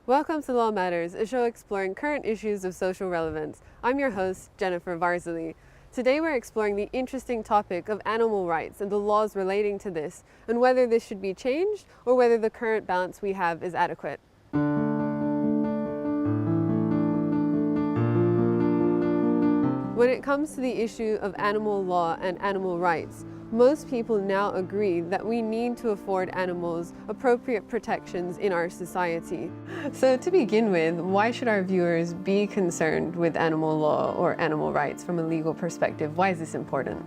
Welcome to Law Matters, a show exploring current issues of social relevance. I'm your host, Jenifer Varzaly. Today we're exploring the interesting topic of animal rights and the laws relating to this, and whether this should be changed or whether the current balance we have is adequate. When it comes to the issue of animal law and animal rights, most people now agree that we need to afford animals appropriate protections in our society. So to begin with, why should our viewers be concerned with animal law or animal rights from a legal perspective? Why is this important?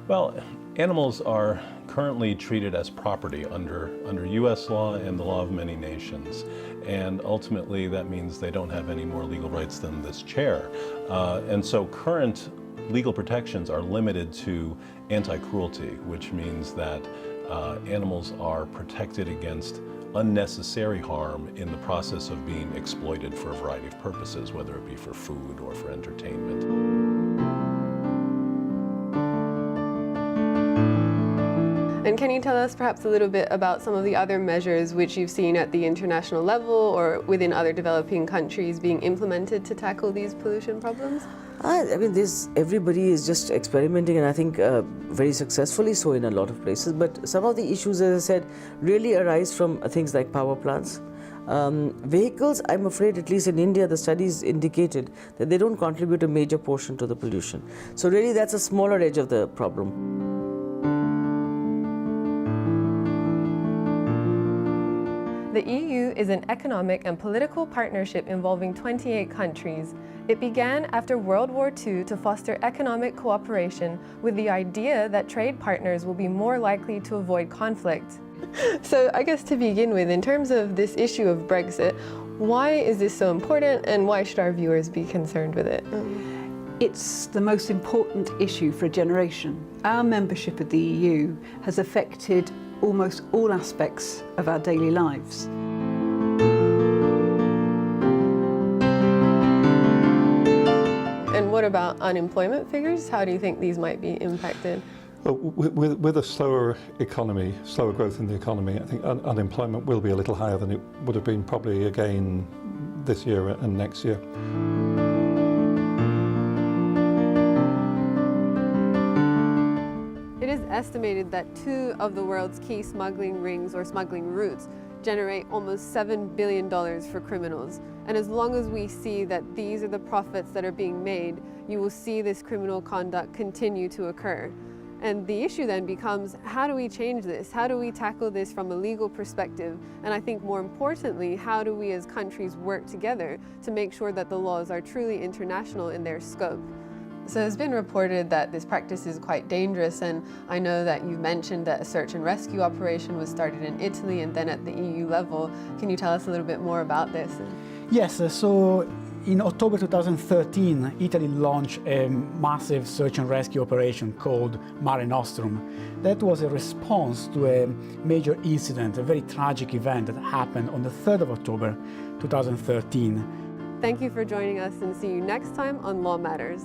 Well, animals are currently treated as property under U.S. law and the law of many nations. And ultimately, that means they don't have any more legal rights than this chair. And so current legal protections are limited to anti-cruelty, which means that animals are protected against unnecessary harm in the process of being exploited for a variety of purposes, whether it be for food or for entertainment. And can you tell us perhaps a little bit about some of the other measures which you've seen at the international level or within other developing countries being implemented to tackle these pollution problems? I mean, everybody is just experimenting, and I think very successfully so in a lot of places. But some of the issues, as I said, really arise from things like power plants. Vehicles, I'm afraid, at least in India, the studies indicated that they don't contribute a major portion to the pollution. So really, that's a smaller edge of the problem. The EU is an economic and political partnership involving 28 countries. It began after World War II to foster economic cooperation with the idea that trade partners will be more likely to avoid conflict. So I guess to begin with, in terms of this issue of Brexit, why is this so important and why should our viewers be concerned with it? It's the most important issue for a generation. Our membership of the EU has affected almost all aspects of our daily lives. And what about unemployment figures? How do you think these might be impacted? Well, with a slower economy, slower growth in the economy, I think unemployment will be a little higher than it would have been probably again this year and next year. It is estimated that 2 of the world's key smuggling rings or smuggling routes generate almost $7 billion for criminals. And as long as we see that these are the profits that are being made, you will see this criminal conduct continue to occur. And the issue then becomes, how do we change this? How do we tackle this from a legal perspective? And I think more importantly, how do we as countries work together to make sure that the laws are truly international in their scope? So it's been reported that this practice is quite dangerous, and I know that you mentioned that a search and rescue operation was started in Italy and then at the EU level. Can you tell us a little bit more about this? Yes, so in October 2013, Italy launched a massive search and rescue operation called Mare Nostrum. That was a response to a major incident, a very tragic event that happened on the 3rd of October 2013. Thank you for joining us, and see you next time on Law Matters.